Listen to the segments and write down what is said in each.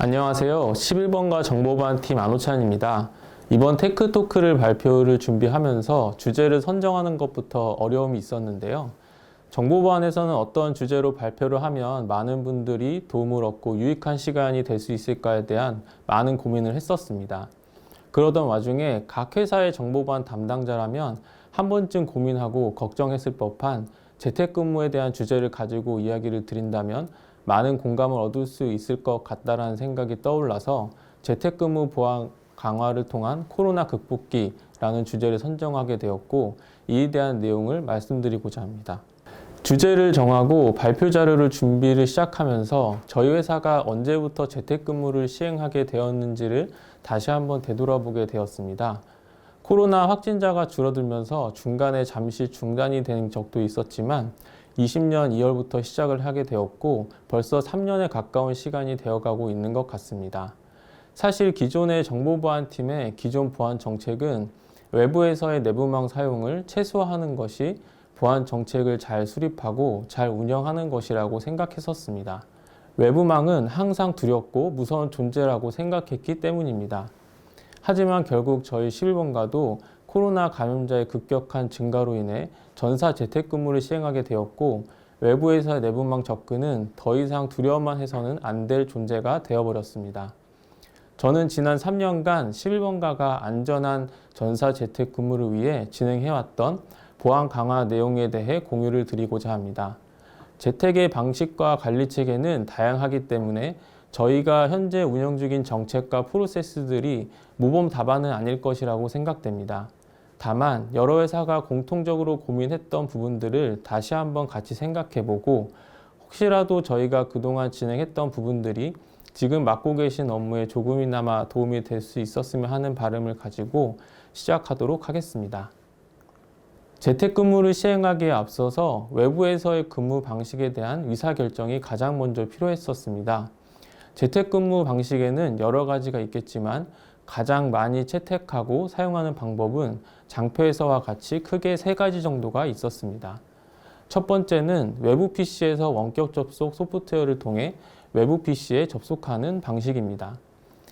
안녕하세요. 11번가 정보보안팀 안호찬입니다. 이번 테크토크를 발표를 준비하면서 주제를 선정하는 것부터 어려움이 있었는데요. 정보보안에서는 어떤 주제로 발표를 하면 많은 분들이 도움을 얻고 유익한 시간이 될 수 있을까에 대한 많은 고민을 했었습니다. 그러던 와중에 각 회사의 정보보안 담당자라면 한 번쯤 고민하고 걱정했을 법한 재택근무에 대한 주제를 가지고 이야기를 드린다면 많은 공감을 얻을 수 있을 것 같다라는 생각이 떠올라서 재택근무 보안 강화를 통한 코로나 극복기라는 주제를 선정하게 되었고, 이에 대한 내용을 말씀드리고자 합니다. 주제를 정하고 발표 자료를 준비를 시작하면서 저희 회사가 언제부터 재택근무를 시행하게 되었는지를 다시 한번 되돌아보게 되었습니다. 코로나 확진자가 줄어들면서 중간에 잠시 중단이 된 적도 있었지만 20년 2월부터 시작을 하게 되었고 벌써 3년에 가까운 시간이 되어가고 있는 것 같습니다. 사실 기존의 정보보안팀의 기존 보안 정책은 외부에서의 내부망 사용을 최소화하는 것이 보안 정책을 잘 수립하고 잘 운영하는 것이라고 생각했었습니다. 외부망은 항상 두렵고 무서운 존재라고 생각했기 때문입니다. 하지만 결국 저희 11번가도 코로나 감염자의 급격한 증가로 인해 전사 재택근무를 시행하게 되었고, 외부에서의 내부망 접근은 더 이상 두려워만 해서는 안 될 존재가 되어버렸습니다. 저는 지난 3년간 11번가가 안전한 전사 재택근무를 위해 진행해왔던 보안 강화 내용에 대해 공유를 드리고자 합니다. 재택의 방식과 관리 체계는 다양하기 때문에 저희가 현재 운영 중인 정책과 프로세스들이 모범 답안은 아닐 것이라고 생각됩니다. 다만 여러 회사가 공통적으로 고민했던 부분들을 다시 한번 같이 생각해보고, 혹시라도 저희가 그동안 진행했던 부분들이 지금 맡고 계신 업무에 조금이나마 도움이 될 수 있었으면 하는 바람을 가지고 시작하도록 하겠습니다. 재택근무를 시행하기에 앞서서 외부에서의 근무 방식에 대한 의사결정이 가장 먼저 필요했었습니다. 재택근무 방식에는 여러 가지가 있겠지만 가장 많이 채택하고 사용하는 방법은 장표에서와 같이 크게 3가지 정도가 있었습니다. 첫 번째는 외부 PC에서 원격 접속 소프트웨어를 통해 외부 PC에 접속하는 방식입니다.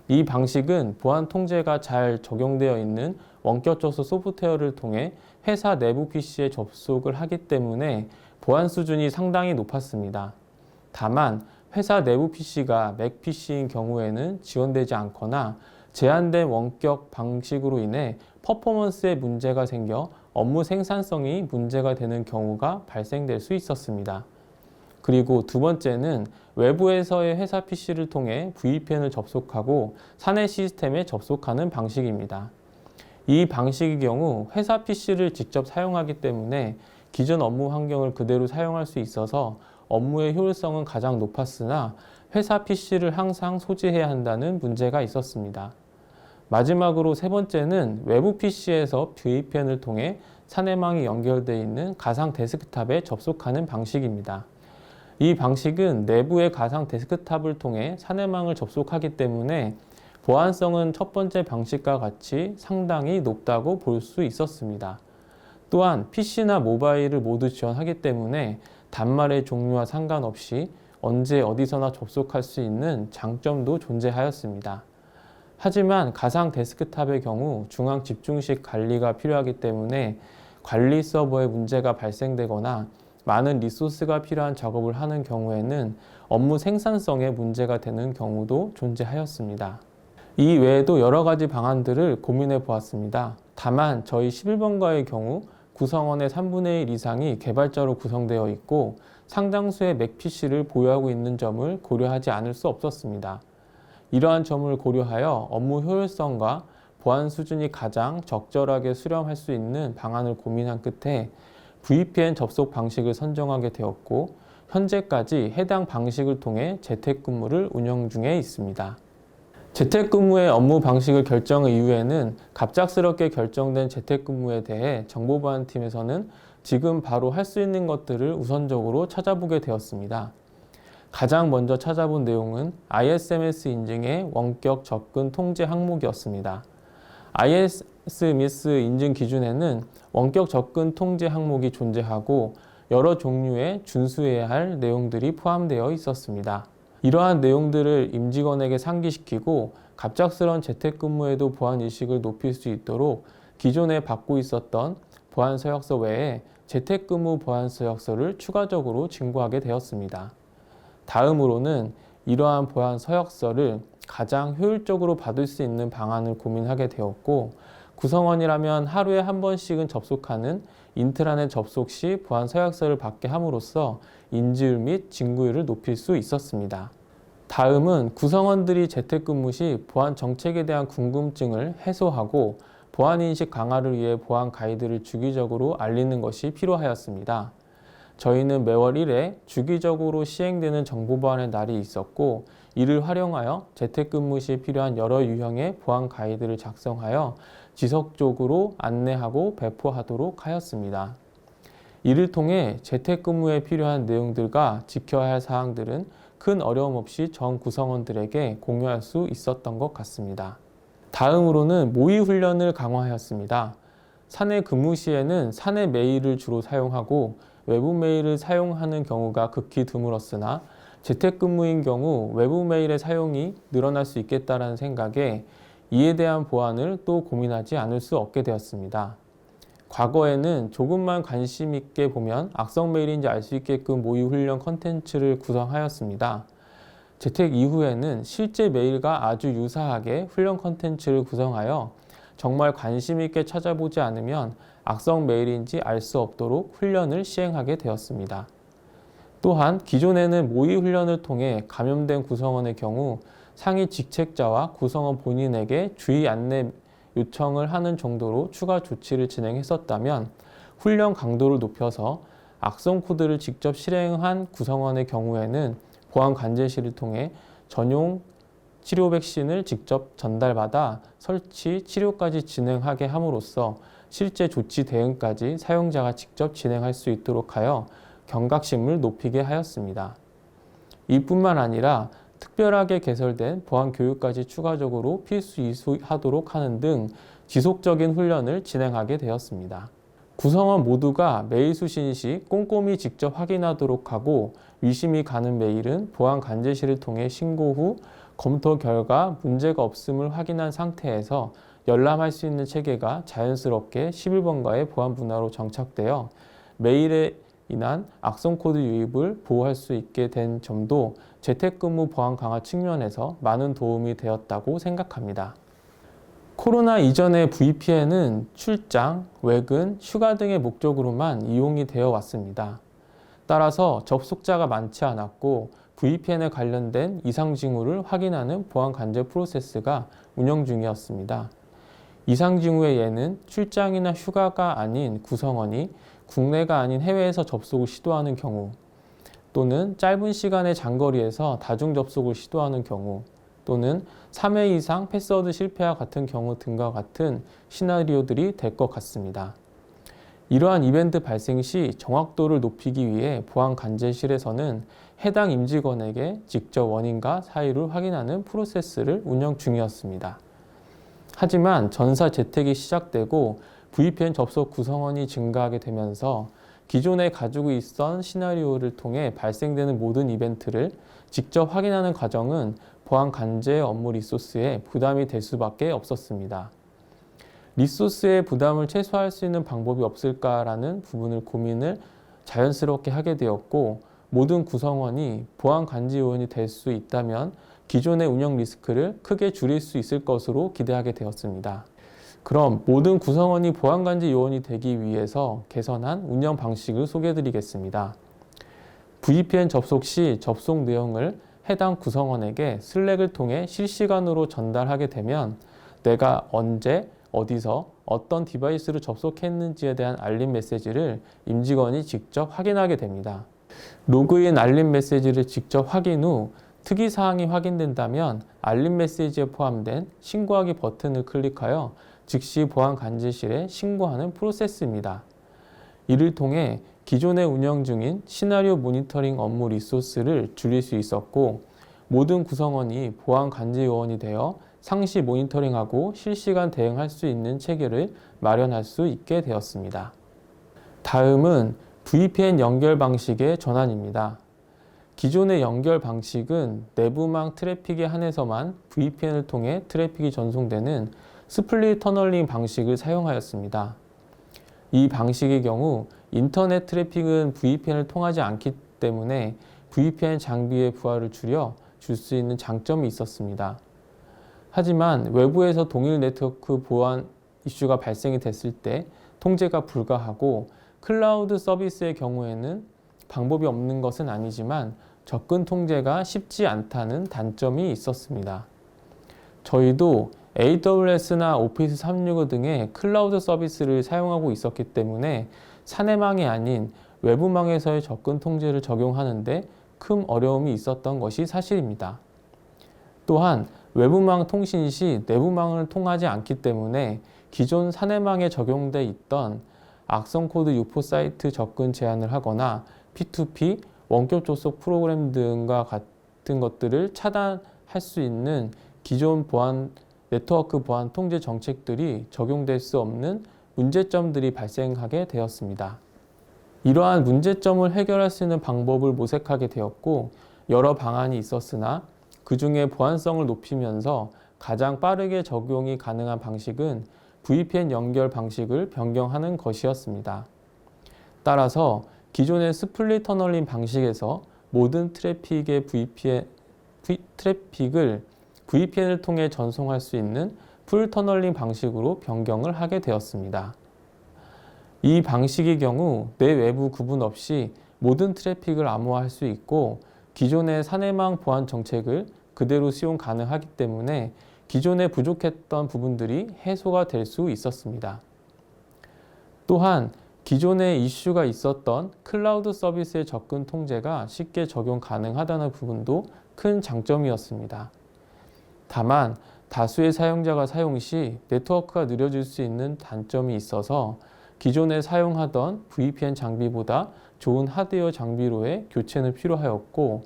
이 방식은 보안 통제가 잘 적용되어 있는 원격 접속 소프트웨어를 통해 회사 내부 PC에 접속을 하기 때문에 보안 수준이 상당히 높았습니다. 다만 회사 내부 PC가 맥 PC인 경우에는 지원되지 않거나 제한된 원격 방식으로 인해 퍼포먼스에 문제가 생겨 업무 생산성이 문제가 되는 경우가 발생될 수 있었습니다. 그리고 두 번째는 외부에서의 회사 PC를 통해 VPN을 접속하고 사내 시스템에 접속하는 방식입니다. 이 방식의 경우 회사 PC를 직접 사용하기 때문에 기존 업무 환경을 그대로 사용할 수 있어서 업무의 효율성은 가장 높았으나 회사 PC를 항상 소지해야 한다는 문제가 있었습니다. 마지막으로 세 번째는 외부 PC에서 VPN을 통해 사내망이 연결되어 있는 가상 데스크탑에 접속하는 방식입니다. 이 방식은 내부의 가상 데스크탑을 통해 사내망을 접속하기 때문에 보안성은 첫 번째 방식과 같이 상당히 높다고 볼 수 있었습니다. 또한 PC나 모바일을 모두 지원하기 때문에 단말의 종류와 상관없이 언제 어디서나 접속할 수 있는 장점도 존재하였습니다. 하지만 가상 데스크탑의 경우 중앙 집중식 관리가 필요하기 때문에 관리 서버에 문제가 발생되거나 많은 리소스가 필요한 작업을 하는 경우에는 업무 생산성에 문제가 되는 경우도 존재하였습니다. 이 외에도 여러 가지 방안들을 고민해 보았습니다. 다만 저희 11번가의 경우 구성원의 3분의 1 이상이 개발자로 구성되어 있고 상당수의 맥 PC를 보유하고 있는 점을 고려하지 않을 수 없었습니다. 이러한 점을 고려하여 업무 효율성과 보안 수준이 가장 적절하게 수렴할 수 있는 방안을 고민한 끝에 VPN 접속 방식을 선정하게 되었고, 현재까지 해당 방식을 통해 재택근무를 운영 중에 있습니다. 재택근무의 업무 방식을 결정 이후에는 갑작스럽게 결정된 재택근무에 대해 정보보안팀에서는 지금 바로 할 수 있는 것들을 우선적으로 찾아보게 되었습니다. 가장 먼저 찾아본 내용은 ISMS 인증의 원격 접근 통제 항목이었습니다. ISMS 인증 기준에는 원격 접근 통제 항목이 존재하고 여러 종류의 준수해야 할 내용들이 포함되어 있었습니다. 이러한 내용들을 임직원에게 상기시키고 갑작스런 재택근무에도 보안의식을 높일 수 있도록 기존에 받고 있었던 보안서약서 외에 재택근무 보안서약서를 추가적으로 진구하게 되었습니다. 다음으로는 이러한 보안서약서를 가장 효율적으로 받을 수 있는 방안을 고민하게 되었고, 구성원이라면 하루에 한 번씩은 접속하는 인트라넷 접속 시 보안서약서를 받게 함으로써 인지율 및 진구율을 높일 수 있었습니다. 다음은 구성원들이 재택근무 시 보안 정책에 대한 궁금증을 해소하고 보안인식 강화를 위해 보안 가이드를 주기적으로 알리는 것이 필요하였습니다. 저희는 매월 1회 주기적으로 시행되는 정보보안의 날이 있었고, 이를 활용하여 재택근무 시 필요한 여러 유형의 보안 가이드를 작성하여 지속적으로 안내하고 배포하도록 하였습니다. 이를 통해 재택근무에 필요한 내용들과 지켜야 할 사항들은 큰 어려움 없이 전 구성원들에게 공유할 수 있었던 것 같습니다. 다음으로는 모의 훈련을 강화하였습니다. 사내 근무 시에는 사내 메일을 주로 사용하고 외부 메일을 사용하는 경우가 극히 드물었으나 재택근무인 경우 외부 메일의 사용이 늘어날 수 있겠다는 생각에 이에 대한 보완을 또 고민하지 않을 수 없게 되었습니다. 과거에는 조금만 관심 있게 보면 악성 메일인지 알 수 있게끔 모의 훈련 컨텐츠를 구성하였습니다. 재택 이후에는 실제 메일과 아주 유사하게 훈련 컨텐츠를 구성하여 정말 관심 있게 찾아보지 않으면 악성 메일인지 알 수 없도록 훈련을 시행하게 되었습니다. 또한 기존에는 모의 훈련을 통해 감염된 구성원의 경우 상위 직책자와 구성원 본인에게 주의 안내 요청을 하는 정도로 추가 조치를 진행했었다면, 훈련 강도를 높여서 악성 코드를 직접 실행한 구성원의 경우에는 보안 관제실을 통해 전용 치료 백신을 직접 전달받아 설치, 치료까지 진행하게 함으로써 실제 조치 대응까지 사용자가 직접 진행할 수 있도록 하여 경각심을 높이게 하였습니다. 이뿐만 아니라 특별하게 개설된 보안 교육까지 추가적으로 필수 이수하도록 하는 등 지속적인 훈련을 진행하게 되었습니다. 구성원 모두가 메일 수신 시 꼼꼼히 직접 확인하도록 하고, 의심이 가는 메일은 보안 관제실을 통해 신고 후 검토 결과 문제가 없음을 확인한 상태에서 열람할 수 있는 체계가 자연스럽게 11번가의 보안 분화로 정착되어 메일에 인한 악성 코드 유입을 보호할 수 있게 된 점도 재택근무 보안 강화 측면에서 많은 도움이 되었다고 생각합니다. 코로나 이전의 VPN은 출장, 외근, 휴가 등의 목적으로만 이용이 되어 왔습니다. 따라서 접속자가 많지 않았고 VPN에 관련된 이상 징후를 확인하는 보안 관제 프로세스가 운영 중이었습니다. 이상 징후의 예는 출장이나 휴가가 아닌 구성원이 국내가 아닌 해외에서 접속을 시도하는 경우, 또는 짧은 시간의 장거리에서 다중 접속을 시도하는 경우, 또는 3회 이상 패스워드 실패와 같은 경우 등과 같은 시나리오들이 될 것 같습니다. 이러한 이벤트 발생 시 정확도를 높이기 위해 보안 관제실에서는 해당 임직원에게 직접 원인과 사유를 확인하는 프로세스를 운영 중이었습니다. 하지만 전사 재택이 시작되고 VPN 접속 구성원이 증가하게 되면서 기존에 가지고 있던 시나리오를 통해 발생되는 모든 이벤트를 직접 확인하는 과정은 보안 관제 업무 리소스에 부담이 될 수밖에 없었습니다. 리소스의 부담을 최소화할 수 있는 방법이 없을까라는 부분을 고민을 자연스럽게 하게 되었고, 모든 구성원이 보안 관제 요원이 될 수 있다면 기존의 운영 리스크를 크게 줄일 수 있을 것으로 기대하게 되었습니다. 그럼 모든 구성원이 보안 관제 요원이 되기 위해서 개선한 운영 방식을 소개해 드리겠습니다. VPN 접속 시 접속 내용을 해당 구성원에게 슬랙을 통해 실시간으로 전달하게 되면 내가 언제, 어디서, 어떤 디바이스로 접속했는지에 대한 알림 메시지를 임직원이 직접 확인하게 됩니다. 로그인 알림 메시지를 직접 확인 후 특이사항이 확인된다면 알림 메시지에 포함된 신고하기 버튼을 클릭하여 즉시 보안 관제실에 신고하는 프로세스입니다. 이를 통해 기존에 운영 중인 시나리오 모니터링 업무 리소스를 줄일 수 있었고, 모든 구성원이 보안 관제 요원이 되어 상시 모니터링하고 실시간 대응할 수 있는 체계를 마련할 수 있게 되었습니다. 다음은 VPN 연결 방식의 전환입니다. 기존의 연결 방식은 내부망 트래픽에 한해서만 VPN을 통해 트래픽이 전송되는 스플릿 터널링 방식을 사용하였습니다. 이 방식의 경우 인터넷 트래픽은 VPN을 통하지 않기 때문에 VPN 장비의 부하를 줄여 줄 수 있는 장점이 있었습니다. 하지만 외부에서 동일 네트워크 보안 이슈가 발생이 됐을 때 통제가 불가하고 클라우드 서비스의 경우에는 방법이 없는 것은 아니지만 접근 통제가 쉽지 않다는 단점이 있었습니다. 저희도 AWS나 오피스 365 등의 클라우드 서비스를 사용하고 있었기 때문에 사내망이 아닌 외부망에서의 접근 통제를 적용하는데 큰 어려움이 있었던 것이 사실입니다. 또한 외부망 통신 시 내부망을 통하지 않기 때문에 기존 사내망에 적용돼 있던 악성 코드 유포 사이트 접근 제한을 하거나 P2P, 원격 접속 프로그램 등과 같은 것들을 차단할 수 있는 기존 네트워크 보안 통제 정책들이 적용될 수 없는 문제점들이 발생하게 되었습니다. 이러한 문제점을 해결할 수 있는 방법을 모색하게 되었고 여러 방안이 있었으나 그 중에 보안성을 높이면서 가장 빠르게 적용이 가능한 방식은 VPN 연결 방식을 변경하는 것이었습니다. 따라서 기존의 스플릿 터널링 방식에서 모든 트래픽을 VPN을 통해 전송할 수 있는 풀 터널링 방식으로 변경을 하게 되었습니다. 이 방식의 경우 내 외부 구분 없이 모든 트래픽을 암호화할 수 있고 기존의 사내망 보안 정책을 그대로 수용 가능하기 때문에 기존에 부족했던 부분들이 해소가 될 수 있었습니다. 또한 기존에 이슈가 있었던 클라우드 서비스의 접근 통제가 쉽게 적용 가능하다는 부분도 큰 장점이었습니다. 다만 다수의 사용자가 사용 시 네트워크가 느려질 수 있는 단점이 있어서 기존에 사용하던 VPN 장비보다 좋은 하드웨어 장비로의 교체는 필요하였고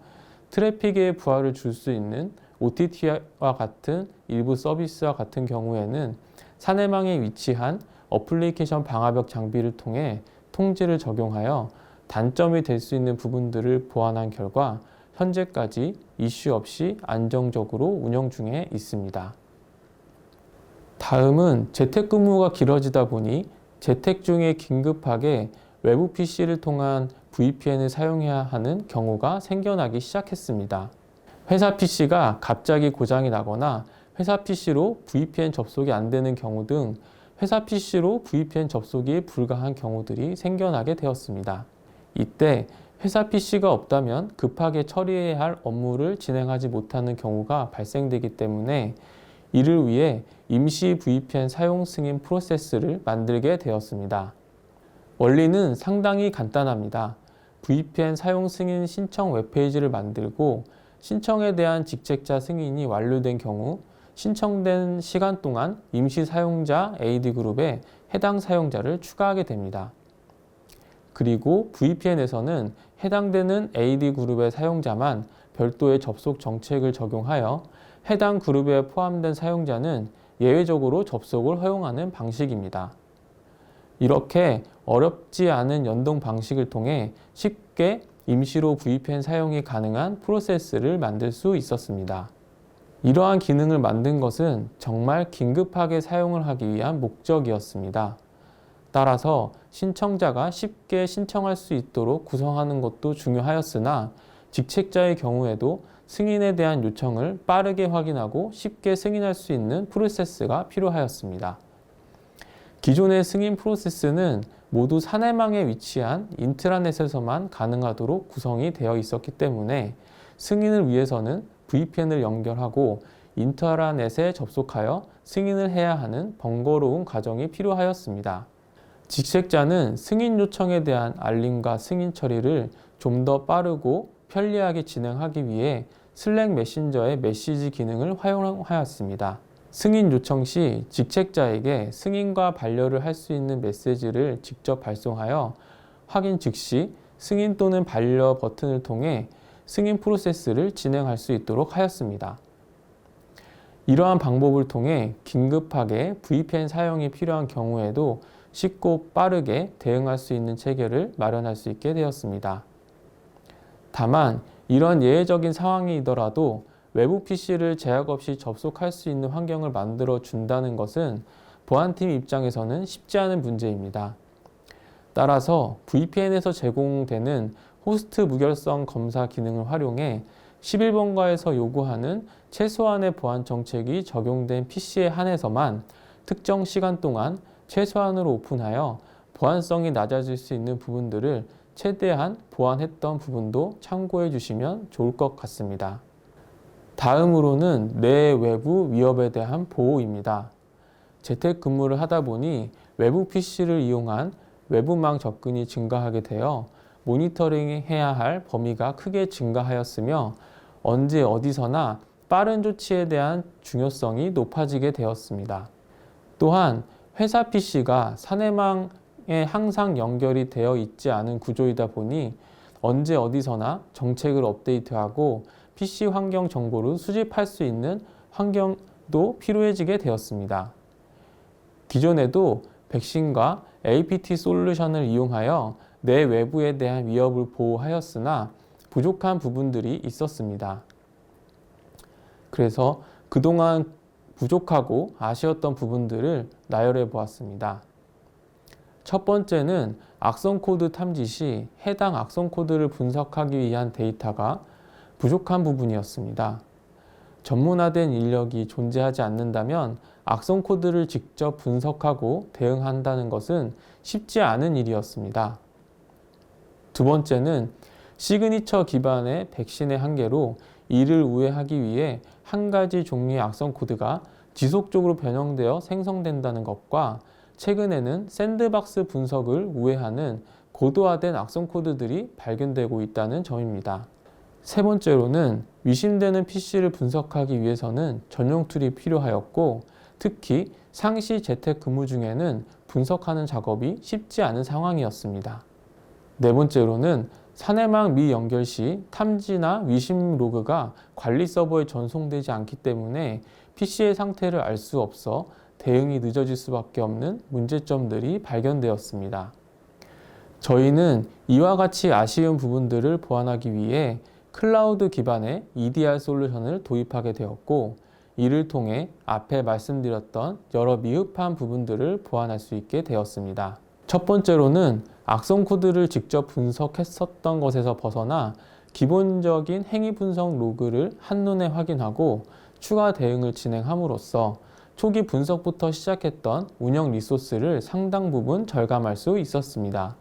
트래픽에 부하를 줄 수 있는 OTT와 같은 일부 서비스와 같은 경우에는 사내망에 위치한 어플리케이션 방화벽 장비를 통해 통제를 적용하여 단점이 될 수 있는 부분들을 보완한 결과 현재까지 이슈 없이 안정적으로 운영 중에 있습니다. 다음은 재택근무가 길어지다 보니 재택 중에 긴급하게 외부 PC를 통한 VPN을 사용해야 하는 경우가 생겨나기 시작했습니다. 회사 PC가 갑자기 고장이 나거나 회사 PC로 VPN 접속이 안 되는 경우 등 회사 PC로 VPN 접속이 불가한 경우들이 생겨나게 되었습니다. 이때 회사 PC가 없다면 급하게 처리해야 할 업무를 진행하지 못하는 경우가 발생되기 때문에 이를 위해 임시 VPN 사용 승인 프로세스를 만들게 되었습니다. 원리는 상당히 간단합니다. VPN 사용 승인 신청 웹페이지를 만들고 신청에 대한 직책자 승인이 완료된 경우 신청된 시간 동안 임시 사용자 AD그룹에 해당 사용자를 추가하게 됩니다. 그리고 VPN에서는 해당되는 AD그룹의 사용자만 별도의 접속 정책을 적용하여 해당 그룹에 포함된 사용자는 예외적으로 접속을 허용하는 방식입니다. 이렇게 어렵지 않은 연동 방식을 통해 쉽게 임시로 VPN 사용이 가능한 프로세스를 만들 수 있었습니다. 이러한 기능을 만든 것은 정말 긴급하게 사용을 하기 위한 목적이었습니다. 따라서 신청자가 쉽게 신청할 수 있도록 구성하는 것도 중요하였으나 직책자의 경우에도 승인에 대한 요청을 빠르게 확인하고 쉽게 승인할 수 있는 프로세스가 필요하였습니다. 기존의 승인 프로세스는 모두 사내망에 위치한 인트라넷에서만 가능하도록 구성이 되어 있었기 때문에 승인을 위해서는 VPN을 연결하고 인트라넷에 접속하여 승인을 해야 하는 번거로운 과정이 필요하였습니다. 직책자는 승인 요청에 대한 알림과 승인 처리를 좀 더 빠르고 편리하게 진행하기 위해 슬랙 메신저의 메시지 기능을 활용하였습니다. 승인 요청 시 직책자에게 승인과 반려를 할 수 있는 메시지를 직접 발송하여 확인 즉시 승인 또는 반려 버튼을 통해 승인 프로세스를 진행할 수 있도록 하였습니다. 이러한 방법을 통해 긴급하게 VPN 사용이 필요한 경우에도 쉽고 빠르게 대응할 수 있는 체계를 마련할 수 있게 되었습니다. 다만 이런 예외적인 상황이더라도 외부 PC를 제약 없이 접속할 수 있는 환경을 만들어 준다는 것은 보안팀 입장에서는 쉽지 않은 문제입니다. 따라서 VPN에서 제공되는 호스트 무결성 검사 기능을 활용해 11번가에서 요구하는 최소한의 보안 정책이 적용된 PC에 한해서만 특정 시간 동안 최소한으로 오픈하여 보안성이 낮아질 수 있는 부분들을 최대한 보완했던 부분도 참고해 주시면 좋을 것 같습니다. 다음으로는 내 외부 위협에 대한 보호입니다. 재택근무를 하다 보니 외부 PC를 이용한 외부망 접근이 증가하게 되어 모니터링해야 할 범위가 크게 증가하였으며 언제 어디서나 빠른 조치에 대한 중요성이 높아지게 되었습니다. 또한 회사 PC가 사내망에 항상 연결이 되어 있지 않은 구조이다 보니 언제 어디서나 정책을 업데이트하고 PC 환경 정보를 수집할 수 있는 환경도 필요해지게 되었습니다. 기존에도 백신과 APT 솔루션을 이용하여 내 외부에 대한 위협을 보호하였으나 부족한 부분들이 있었습니다. 그래서 그동안 부족하고 아쉬웠던 부분들을 나열해 보았습니다. 첫 번째는 악성 코드 탐지 시 해당 악성 코드를 분석하기 위한 데이터가 부족한 부분이었습니다. 전문화된 인력이 존재하지 않는다면 악성 코드를 직접 분석하고 대응한다는 것은 쉽지 않은 일이었습니다. 두 번째는 시그니처 기반의 백신의 한계로 이를 우회하기 위해 한 가지 종류의 악성 코드가 지속적으로 변형되어 생성된다는 것과 최근에는 샌드박스 분석을 우회하는 고도화된 악성 코드들이 발견되고 있다는 점입니다. 세 번째로는 위심되는 PC를 분석하기 위해서는 전용 툴이 필요하였고 특히 상시 재택 근무 중에는 분석하는 작업이 쉽지 않은 상황이었습니다. 네 번째로는 사내망 미연결 시 탐지나 위심 로그가 관리 서버에 전송되지 않기 때문에 PC의 상태를 알 수 없어 대응이 늦어질 수밖에 없는 문제점들이 발견되었습니다. 저희는 이와 같이 아쉬운 부분들을 보완하기 위해 클라우드 기반의 EDR 솔루션을 도입하게 되었고 이를 통해 앞에 말씀드렸던 여러 미흡한 부분들을 보완할 수 있게 되었습니다. 첫 번째로는 악성 코드를 직접 분석했었던 것에서 벗어나 기본적인 행위 분석 로그를 한눈에 확인하고 추가 대응을 진행함으로써 초기 분석부터 시작했던 운영 리소스를 상당 부분 절감할 수 있었습니다.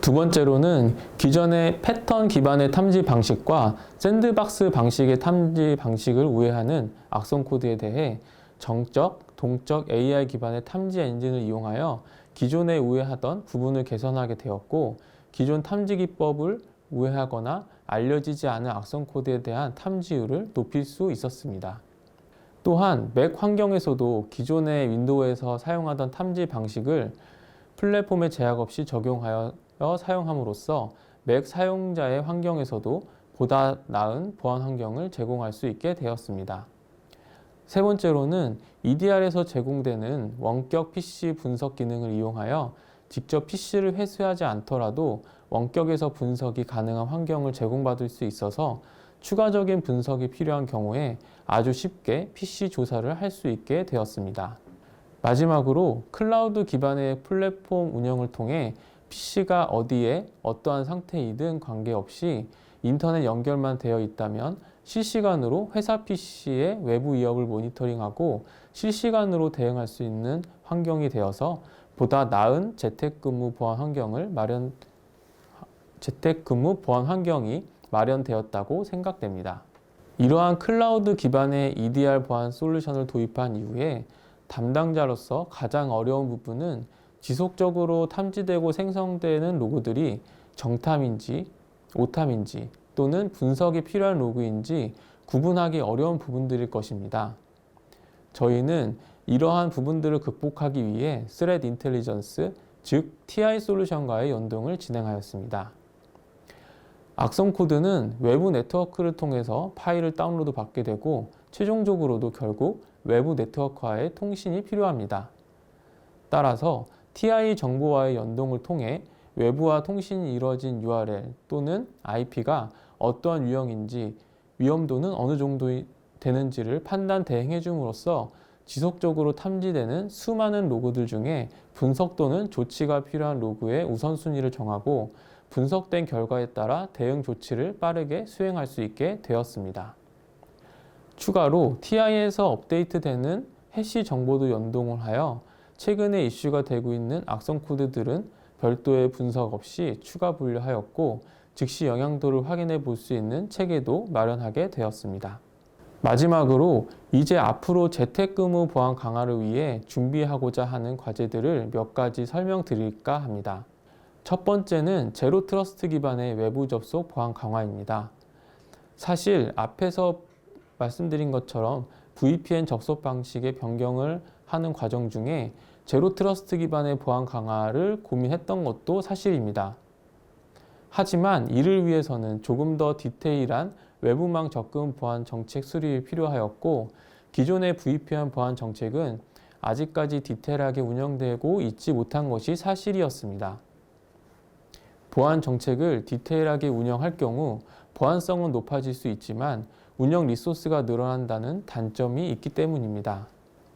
두 번째로는 기존의 패턴 기반의 탐지 방식과 샌드박스 방식의 탐지 방식을 우회하는 악성 코드에 대해 정적, 동적 AI 기반의 탐지 엔진을 이용하여 기존에 우회하던 부분을 개선하게 되었고 기존 탐지 기법을 우회하거나 알려지지 않은 악성 코드에 대한 탐지율을 높일 수 있었습니다. 또한 맥 환경에서도 기존의 윈도우에서 사용하던 탐지 방식을 플랫폼에 제약 없이 적용하여 사용함으로써 맥 사용자의 환경에서도 보다 나은 보안 환경을 제공할 수 있게 되었습니다. 세 번째로는 EDR에서 제공되는 원격 PC 분석 기능을 이용하여 직접 PC를 회수하지 않더라도 원격에서 분석이 가능한 환경을 제공받을 수 있어서 추가적인 분석이 필요한 경우에 아주 쉽게 PC 조사를 할 수 있게 되었습니다. 마지막으로 클라우드 기반의 플랫폼 운영을 통해 PC가 어디에 어떠한 상태이든 관계없이 인터넷 연결만 되어 있다면 실시간으로 회사 PC의 외부 위협을 모니터링하고 실시간으로 대응할 수 있는 환경이 되어서 보다 나은 재택근무 보안 환경이 마련되었다고 생각됩니다. 이러한 클라우드 기반의 EDR 보안 솔루션을 도입한 이후에 담당자로서 가장 어려운 부분은 지속적으로 탐지되고 생성되는 로그들이 정탐인지 오탐인지 또는 분석이 필요한 로그인지 구분하기 어려운 부분들일 것입니다. 저희는 이러한 부분들을 극복하기 위해 스렛 인텔리전스, 즉 TI 솔루션과의 연동을 진행하였습니다. 악성 코드는 외부 네트워크를 통해서 파일을 다운로드 받게 되고 최종적으로도 결국 외부 네트워크와의 통신이 필요합니다. 따라서 TI 정보와의 연동을 통해 외부와 통신이 이루어진 URL 또는 IP가 어떠한 유형인지, 위험도는 어느 정도 되는지를 판단 대행해 줌으로써 지속적으로 탐지되는 수많은 로그들 중에 분석도는 조치가 필요한 로그의 우선순위를 정하고 분석된 결과에 따라 대응 조치를 빠르게 수행할 수 있게 되었습니다. 추가로 TI에서 업데이트되는 해시 정보도 연동을 하여 최근에 이슈가 되고 있는 악성 코드들은 별도의 분석 없이 추가 분류하였고 즉시 영향도를 확인해 볼 수 있는 체계도 마련하게 되었습니다. 마지막으로 이제 앞으로 재택근무 보안 강화를 위해 준비하고자 하는 과제들을 몇 가지 설명드릴까 합니다. 첫 번째는 제로 트러스트 기반의 외부 접속 보안 강화입니다. 사실 앞에서 말씀드린 것처럼 VPN 접속 방식의 변경을 하는 과정 중에 제로 트러스트 기반의 보안 강화를 고민했던 것도 사실입니다. 하지만 이를 위해서는 조금 더 디테일한 외부망 접근 보안 정책 수립이 필요하였고 기존의 VPN 보안 정책은 아직까지 디테일하게 운영되고 있지 못한 것이 사실이었습니다. 보안 정책을 디테일하게 운영할 경우 보안성은 높아질 수 있지만 운영 리소스가 늘어난다는 단점이 있기 때문입니다.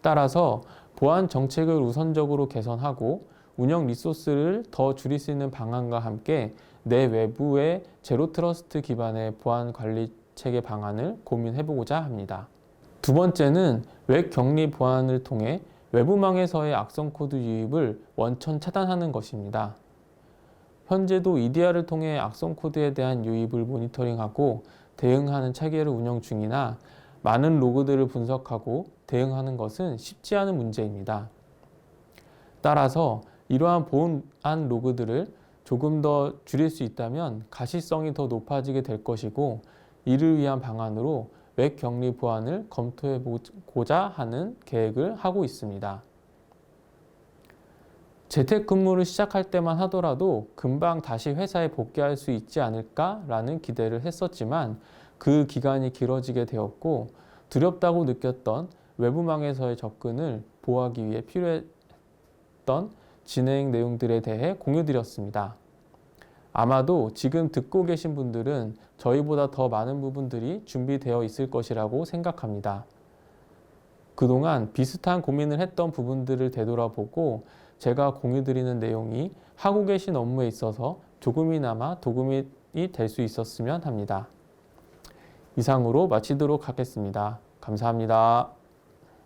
따라서 보안 정책을 우선적으로 개선하고 운영 리소스를 더 줄일 수 있는 방안과 함께 내 외부의 제로 트러스트 기반의 보안 관리 체계 방안을 고민해보고자 합니다. 두 번째는 웹 격리 보안을 통해 외부망에서의 악성 코드 유입을 원천 차단하는 것입니다. 현재도 EDR을 통해 악성 코드에 대한 유입을 모니터링하고 대응하는 체계를 운영 중이나 많은 로그들을 분석하고 대응하는 것은 쉽지 않은 문제입니다. 따라서 이러한 보안 로그들을 조금 더 줄일 수 있다면 가시성이 더 높아지게 될 것이고 이를 위한 방안으로 웹 격리 보안을 검토해 보고자 하는 계획을 하고 있습니다. 재택근무를 시작할 때만 하더라도 금방 다시 회사에 복귀할 수 있지 않을까라는 기대를 했었지만 그 기간이 길어지게 되었고 두렵다고 느꼈던 외부망에서의 접근을 보호하기 위해 필요했던 진행 내용들에 대해 공유드렸습니다. 아마도 지금 듣고 계신 분들은 저희보다 더 많은 부분들이 준비되어 있을 것이라고 생각합니다. 그동안 비슷한 고민을 했던 부분들을 되돌아보고 제가 공유드리는 내용이 하고 계신 업무에 있어서 조금이나마 도움이 될 수 있었으면 합니다. 이상으로 마치도록 하겠습니다. 감사합니다.